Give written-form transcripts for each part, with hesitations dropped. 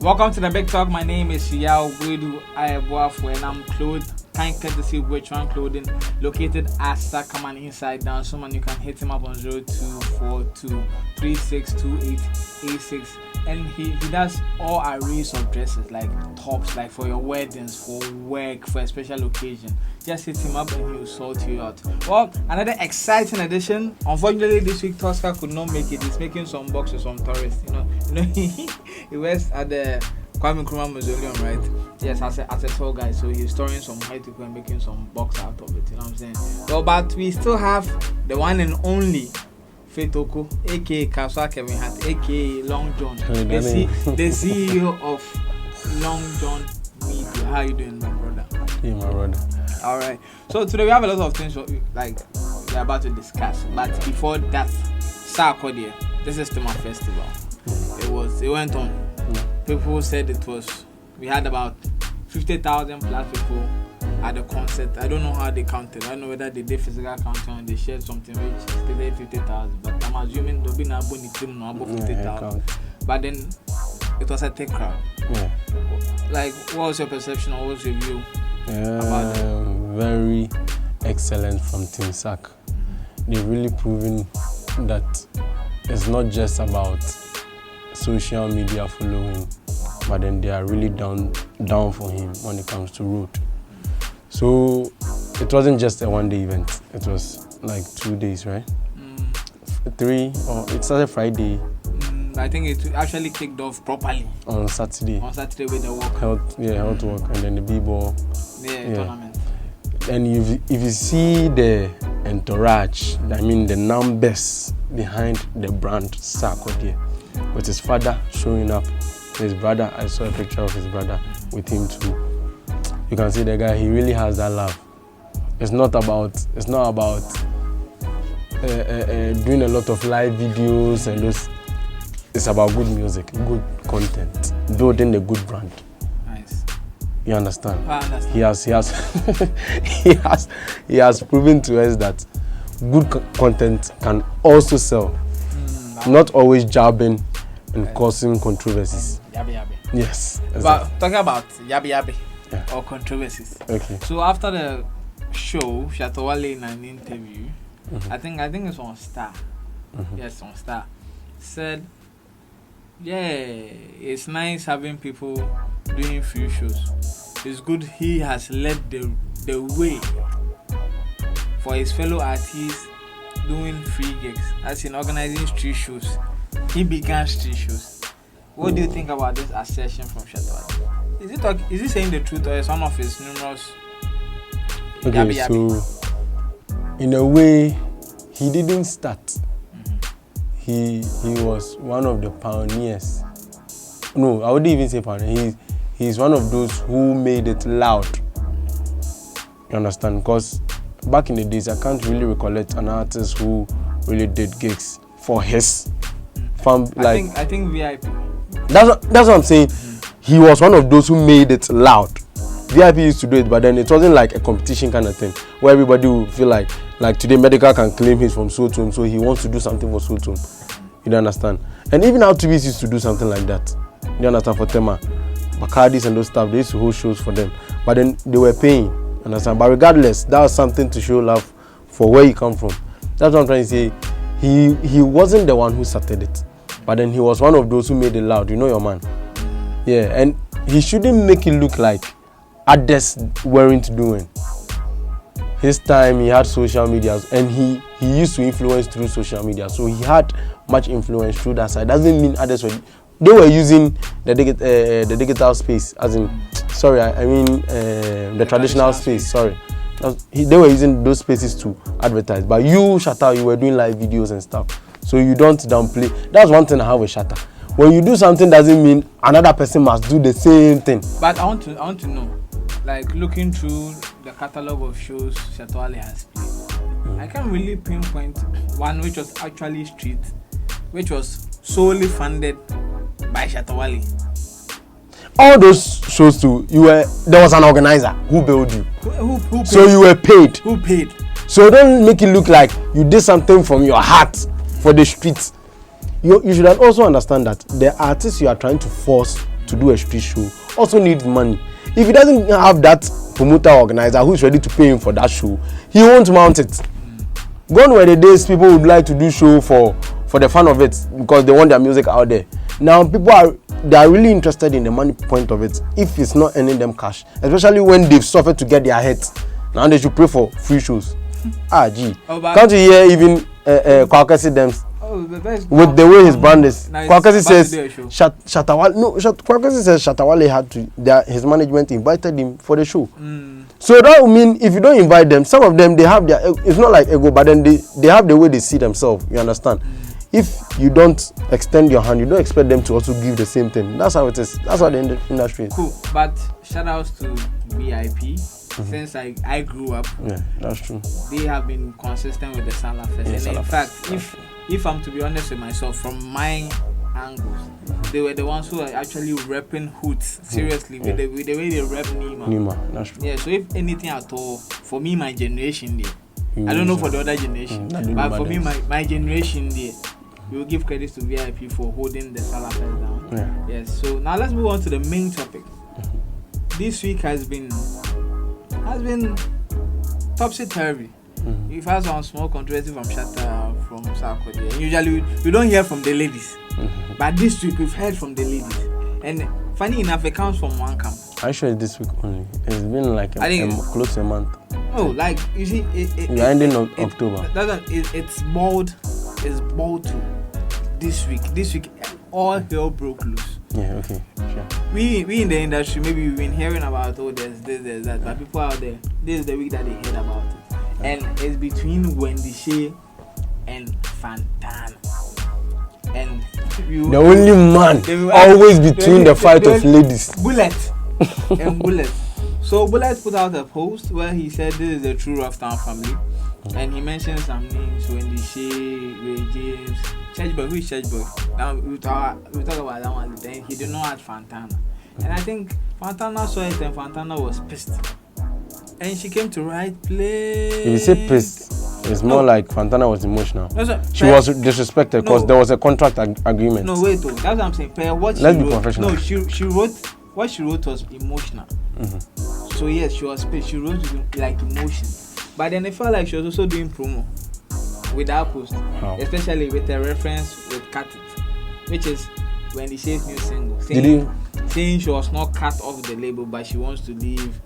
Welcome to the Big Talk. My name is Yao Widu Ayabuafu, and I'm clothed, kind courtesy of Which One Clothing, located at Sakaman Inside Down. So man, you can hit him up on 0242 362886. And he does all arrays of dresses, like tops, like for your weddings, for work, for a special occasion. Just hit him up and he will sort you out. Well, another exciting edition. Unfortunately, this week Tosca could not make it. He's making some boxes from tourists. He works at the Kwame Nkrumah Mausoleum, right? Yes, as a tour guide. So he's storing some white people and making some box out of it. You know what I'm saying? Well, but we still have the one and only Fetoko, aka Kaswa Kevin Hart, aka Long John, the CEO of Long John Media. How you doing, my brother? Yeah, my brother. All right. So today we have a lot of things like we're about to discuss. But before that, Sarkodie, this is Tema Festival. It went on. People said we had about 50,000 plus people at the concert. I don't know how they counted. I don't know whether they did physical counting and they shared something which stated 50,000. But I'm assuming there'll be above 50,000. But then it was a thick crowd. Yeah. Like, what was your perception or what was your view about it? Very excellent from Team SAC. They've really proven that it's not just about social media following, but then they are really down for him when it comes to road. So it wasn't just a one-day event. It was like 2 days, right? 3, or it started Friday. I think it actually kicked off properly on Saturday. On Saturday with the walk. Health walk, and then the b-ball. Tournament. And if you see the entourage, I mean the numbers behind the brand Sarkodie, with his father showing up, his brother. I saw a picture of his brother with him too. You can see the guy. He really has that love. It's not about doing a lot of live videos and those. It's about good music, good content, building a good brand. Nice. You understand? I understand. He has proven to us that good content can also sell. Not always jabbing and causing controversies. Yabi. Yes. Exactly. But talking about yabi or controversies. Okay. So after the show, Shatta Wale in an interview, I think it's on Star. Yes, on Star. Said, yeah, it's nice having people doing free shows. It's good he has led the way for his fellow artists doing free gigs, as in organizing street shows. He began street shows. What do you think about this assertion from Shatta Wale? Is he saying the truth, or is one of his numerous yabi? So in a way, he didn't start. He was one of the pioneers. No, I wouldn't even say pioneer. He's one of those who made it loud. You understand? Because back in the days, I can't really recollect an artist who really did gigs for his fam. I think VIP. That's what I'm saying. He was one of those who made it loud. VIP used to do it, but then it wasn't like a competition kind of thing where everybody would feel like today Medical can claim he's from Sotum, so he wants to do something for Sotum. You don't understand? And even our TVs used to do something like that. You understand? For Tema, Bacardis and those stuff, they used to hold shows for them. But then they were paying. Understand? But regardless, that was something to show love for where you come from. That's what I'm trying to say. He wasn't the one who started it, but then he was one of those who made it loud. You know your man. Yeah, and he shouldn't make it look like others weren't doing. His time, he had social media, and he used to influence through social media. So he had much influence through that side. Doesn't mean others were using the digital space, as in, sorry, I mean the traditional space. Sorry, they were using those spaces to advertise. But you, Shatta, you were doing live videos and stuff. So you don't downplay. That's one thing I have with Shatta. When you do something, doesn't mean another person must do the same thing. But I want to know, like looking through the catalog of shows Shatta Wale has played, I can't really pinpoint one which was actually street, which was solely funded by Shatta Wale. All those shows too, there was an organizer who billed you. Who paid? So you were paid. Who paid? So don't make it look like you did something from your heart for the streets. You should also understand that the artists you are trying to force to do a street show also needs money. If he doesn't have that promoter organizer who is ready to pay him for that show, he won't mount it. Gone were the days people would like to do show for the fun of it because they want their music out there. Now people are really interested in the money point of it if it's not earning them cash, especially when they've suffered to get their heads. Now they should pray for free shows. Can't you hear even Kwakasi them with the way his brand is? Kwakasi says Shatta Wale. No, Kwakasi says Shatta Wale had to. His management invited him for the show. So that would mean if you don't invite them, some of them they have their. It's not like ego, but then they have the way they see themselves. You understand? If you don't extend your hand, you don't expect them to also give the same thing. That's how it is. That's how the industry is. Cool, but shout outs to VIP. Since I grew up, yeah, that's true. They have been consistent with the Salah Fest. And in fact, if I'm to be honest with myself, from my angles, they were the ones who are actually repping hoods seriously with the way they rep Nima. That's true. Yeah, so if anything at all, for me, my generation there, I don't know for the other generation, but for me, my generation there, we will give credit to VIP for holding the Salah Fest down. Yeah. Yes. So now let's move on to the main topic. This week has been topsy-turvy. We've had some small controversy from Shatta, from South Korea. Usually we don't hear from the ladies, but this week we've heard from the ladies. And funny enough, it comes from one camp. I sure this week only. It's been like close to a month. Oh, like you see, we are ending October. It's bold to this week. This week, all hell broke loose. Yeah, okay, sure. We in the industry, maybe we've been hearing about there's this, there's that, but people out there, this is the week that they heard about it. And it's between Wendy Shay and Fantana. And the only man always between the fight of ladies. Bullet. And Bullet. So Bullet put out a post where he said this is the true Rufftown family. And he mentioned some names, Wendy Shay, Ray James, Church Boy. Who is Church Boy? Now we talk about that one. Then he did not add Fantana. And I think Fantana saw it and Fantana was pissed. And she came to right place. If you say pissed, it's more like Fantana was emotional. No, she was disrespected because there was a contract agreement. No, wait, that's what I'm saying. Let's be professional. No, she wrote, what she wrote was emotional. So yes, she was pissed. She wrote like emotion. But then it felt like she was also doing promo with that post, especially with a reference with Cut It, which is Wendy Shay's new single. Saying she was not cut off the label, but she wants to leave.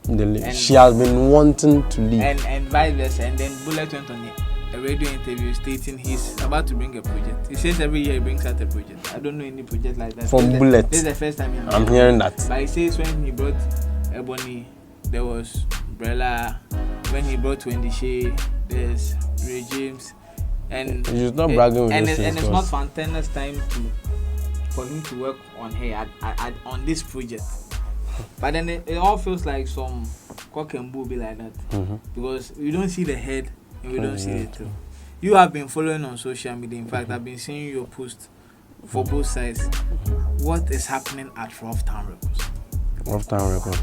She has been wanting to leave. And vice versa. And then Bullet went on a radio interview stating he's about to bring a project. He says every year he brings out a project. I don't know any project like that. From Bullet. This is the first time I'm hearing that. But he says when he brought Ebony, there was Umbrella. When he brought Wendy Shay, there's Ray James. And he's not bragging with and it's not Fantana's time for him to work on her on this project. But then it all feels like some cock and bull be like that. Because we don't see the head and we don't see the tail. You have been following on social media. In fact, I've been seeing your post for both sides. What is happening at Rufftown Records? Rufftown Records.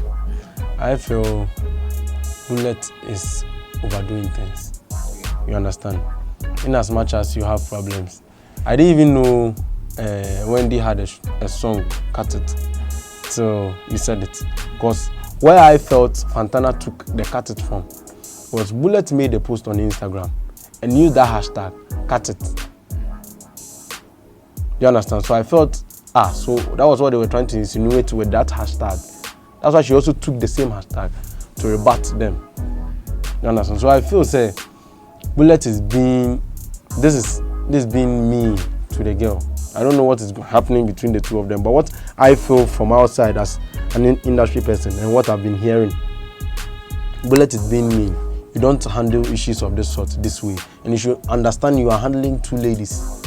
I feel Bullet is overdoing things. You understand? In as much as you have problems. I didn't even know Wendy had a song, Cut It. So you said it. Because where I felt Fantana took the Cut It from was Bullet made a post on Instagram and used that hashtag, Cut It. You understand? So I felt, so that was what they were trying to insinuate with that hashtag. That's why she also took the same hashtag to rebut them. You understand? So I feel, say, Bullet is being, this is being mean to the girl. I don't know what is happening between the two of them, but what I feel from outside as an industry person and what I've been hearing, Bullet is being mean. You don't handle issues of this sort this way, and you should understand you are handling two ladies.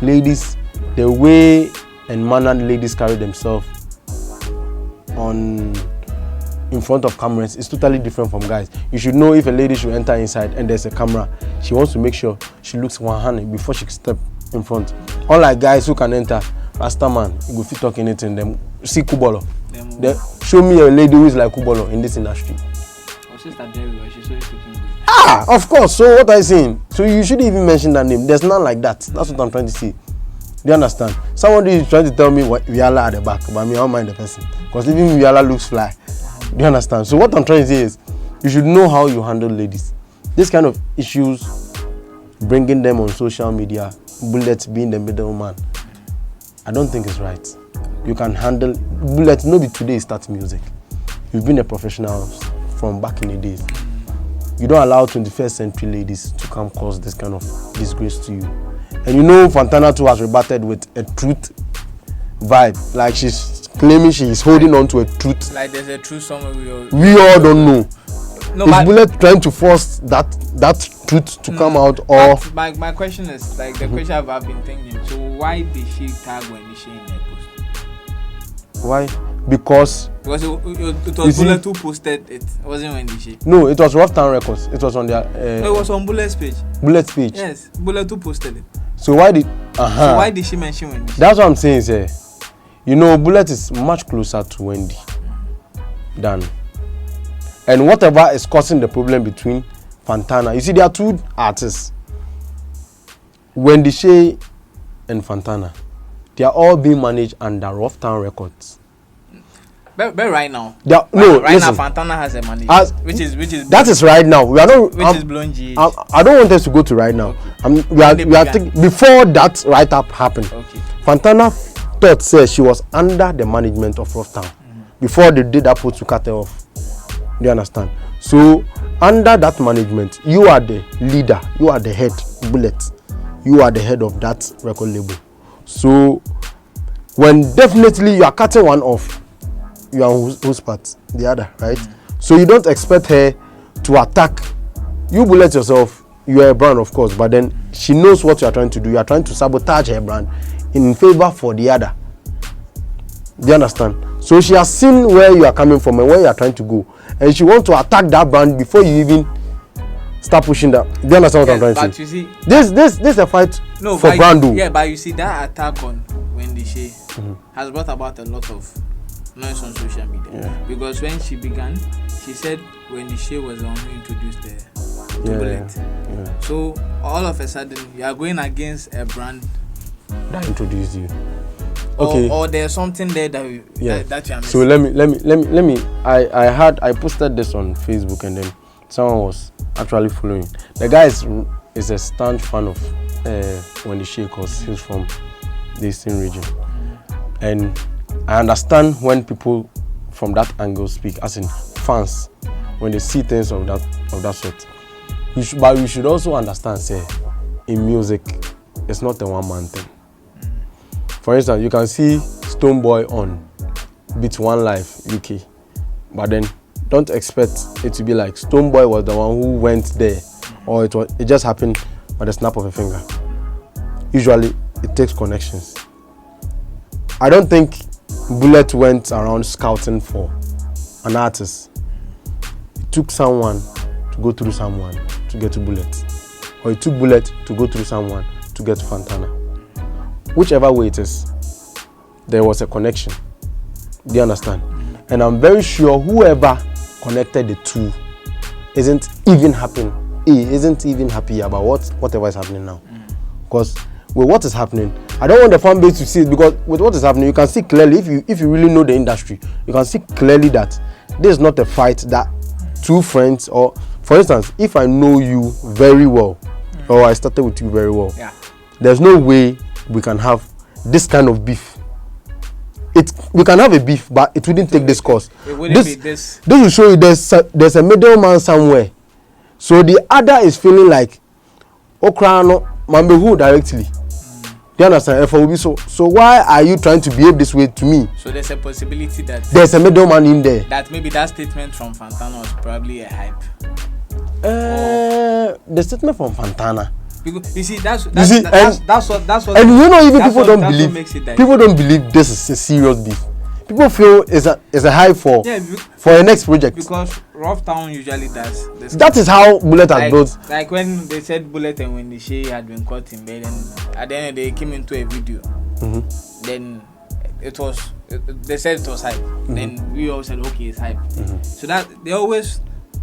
Ladies, the way and manner ladies carry themselves in front of cameras is totally different from guys. You should know if a lady should enter inside and there's a camera, she wants to make sure she looks 100 before she step in front. Unlike guys who can enter, Rasta man, you go fit talk anything. Them see Kubolo. Show me a lady who is like Kubolo in this industry. Of course. So what I saying? So you shouldn't even mention that name. There's none like that. That's what I'm trying to say. Do you understand? Somebody is trying to tell me what Wale at the back, but me, I don't mind the person. Because even Wale looks fly. Do you understand? So what I'm trying to say is, you should know how you handle ladies. This kind of issues, bringing them on social media, Bullet being the middleman, I don't think it's right. You can handle Bullet. Nobody today start music. You've been a professional from back in the days. You don't allow 21st century ladies to come cause this kind of disgrace to you. And you know Fantana too has rebutted with a truth vibe. Like she's claiming she is holding on to a truth. Like there's a truth somewhere we all don't know. No, is Bullet trying to force that truth to come out, or my question is like the question I've been thinking. So why did she tag Wendy Shay in her post? Why? Because it was Bullet who posted it. It wasn't Wendy Shay. No, it was Rufftown Records. It was on their. No, it was on Bullet's page. Bullet's page. Yes, Bullet who posted it. So why did? So why did she mention Wendy Shay? That's what I'm saying, sir. You know, Bullet is much closer to Wendy than. And whatever is causing the problem between Fantana, you see, there are two artists, Wendy Shay and Fantana. They are all being managed under Rufftown Records. But right now, now Fantana has a manager, which is that is right now. We are not. Is Blonde GH. I don't want us to go to right now. Okay. We are before that write up happened. Okay. Fantana thought says she was under the management of Rufftown before they did that post to cut her off. Do you understand? So under that management, you are the leader, you are the head, Bullet. You are the head of that record label. So when definitely you are cutting one off, you are on whose part? The other, right? So you don't expect her to attack. You Bullet yourself, you are a brand, of course, but then she knows what you are trying to do. You are trying to sabotage her brand in favor for the other. Do you understand? So she has seen where you are coming from and where you are trying to go, and she wants to attack that brand before you even start pushing that. Do you understand what I'm trying to say? You see, this is a fight for brand. Yeah, but you see that attack on Wendy Shay has brought about a lot of noise on social media. Yeah. Because when she began, she said Wendy Shay was the one who introduced the Bullet. Yeah. So all of a sudden you are going against a brand that introduced you. Okay. Or there's something there that you are missing. So let me. I posted this on Facebook and then someone was actually following. The guy is a staunch fan of Wendy Shay because he's from the Eastern region, and I understand when people from that angle speak, as in fans, when they see things of that sort. But we should also understand, say, in music, it's not a one-man thing. For instance, you can see Stonebwoy on Beat One Life UK, but then don't expect it to be like Stonebwoy was the one who went there, or it just happened by the snap of a finger. Usually, it takes connections. I don't think Bullet went around scouting for an artist. It took someone to go through someone to get to Bullet, or it took Bullet to go through someone to get to Fantana. Whichever way it is, there was a connection. Do you understand? And I'm very sure whoever connected the two isn't even happy about whatever is happening now. Because with what is happening, I don't want the fan base to see it, because with what is happening, you can see clearly, if you really know the industry, you can see clearly that this is not a fight that two friends, or for instance, if I know you very well, or I started with you very well, there's no way we can have this kind of beef. We can have a beef, but it wouldn't take this course. It wouldn't be this. This will show you there's a middleman somewhere. So the other is feeling like Okrano Mambehu directly. Do you understand? So why are you trying to behave this way to me? So there's a possibility that there's a middleman in there. That maybe that statement from Fantana was probably a hype. The statement from Fantana. Because you see, that's what. And you know, even people don't believe. People don't believe this is a serious beef. People feel it's a hype for a next project. Because Rufftown usually does this. That is how Bullet has built. Like when they said Bullet and Wendy Shay had been caught in bed, and at the end they came into a video. Then they said it was hype. Then we all said okay, it's hype. So that they always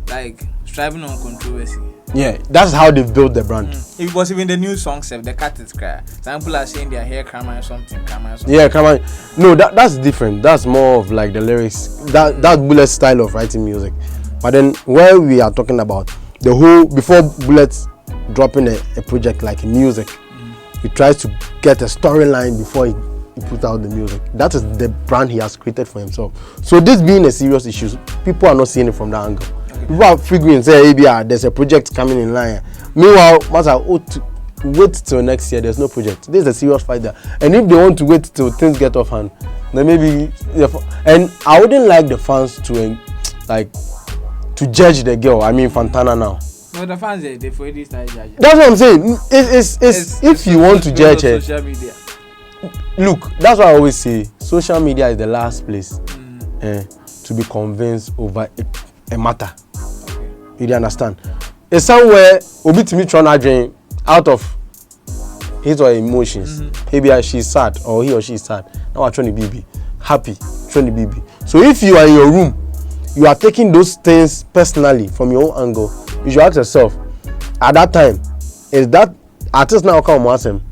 like striving on controversy. Yeah, that's how they built the brand. It was even the new song self, the cat is cry. Some people are saying their hair crama or something, Yeah, come on. No, that's different. That's more of like the lyrics. That's Bullet's style of writing music. But then where we are talking about the whole, before Bullet's dropping a project like music, he tries to get a storyline before he puts out the music. That is the brand he has created for himself. So this being a serious issue, people are not seeing it from that angle. People are figuring, say, there's a project coming in line. Meanwhile, wait till next year. There's no project. This is a serious fight there. And if they want to wait till things get off hand, then maybe. And I wouldn't like the fans to judge the girl. I mean, Fantana now. No, the fans they've already started judging. That's what I'm saying. It's if you want to judge her. Social media. Look, that's what I always say. Social media is the last place to be convinced over a matter. You understand? It's somewhere Obi to me trying to drain out of his or her emotions. Maybe she's sad or he or she is sad. Now I'm trying to be happy, trying to be. So if you are in your room, you are taking those things personally from your own angle. You should ask yourself, at that time, is that artist now come ask him?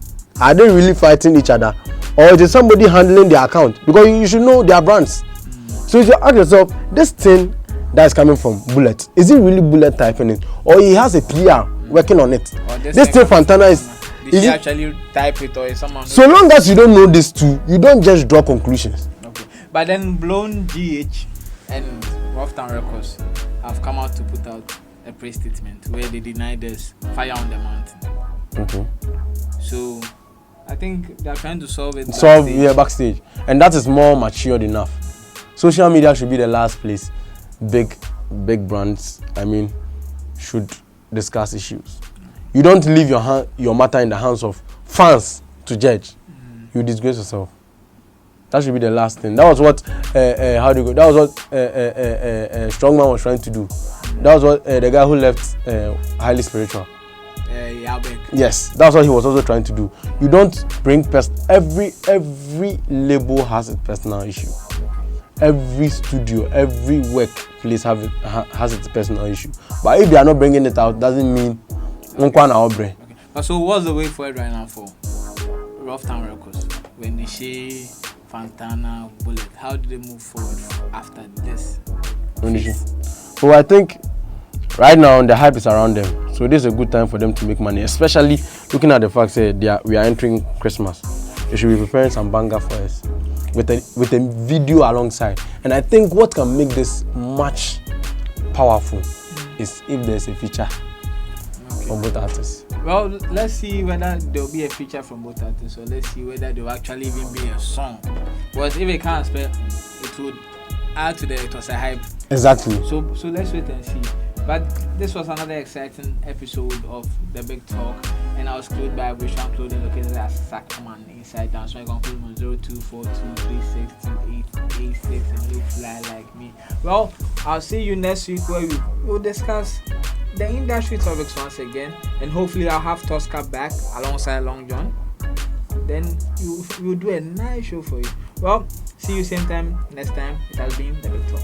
Are they really fighting each other, or is it somebody handling their account? Because you should know their brands. So you should ask yourself, this thing that is coming from Bullet, is it really Bullet typing it, or he has a PR working on it? This thing Fantana is. Did he actually type it, or is someone? So long as you don't know these two, you don't just draw conclusions. Okay, but then Blown GH and Rufftown Records have come out to put out a press statement where they deny this fire on the mountain. So I think they are trying to solve it. Backstage, and that is more matured enough. Social media should be the last place big brands, I mean, should discuss issues. You don't leave your matter in the hands of fans to judge. You disgrace yourself. That should be the last thing. That was what That was what Strongman was trying to do. That was what the guy who left Highly Spiritual. Yes, that's what he was also trying to do. You don't bring every label has its personal issue. Every studio, every workplace has its personal issue. But if they are not bringing it out, doesn't mean okay. So what's the way forward right now for Rufftown Records? Wendy Shay, Fantana, Bullet. How do they move forward after this? Well, I think right now the hype is around them. So this is a good time for them to make money, especially looking at the fact that we are entering Christmas. They should be preparing some banger for us with a video alongside. And I think what can make this much powerful is if there's a feature from both artists. Well, let's see whether there will be a feature from both artists, or let's see whether there will actually even be a song. Because if it can't spell, it would add to the hype. Exactly. So let's wait and see. But this was another exciting episode of The Big Talk, and I was clothed by Visual Clothing located at Sackman Inside Down. So I can put on 0242362886 and you fly like me. Well, I'll see you next week where we'll discuss the industry topics once again, and hopefully I'll have Tosca back alongside Long John. Then we'll do a nice show for you. Well, see you same time next time. It has been The Big Talk.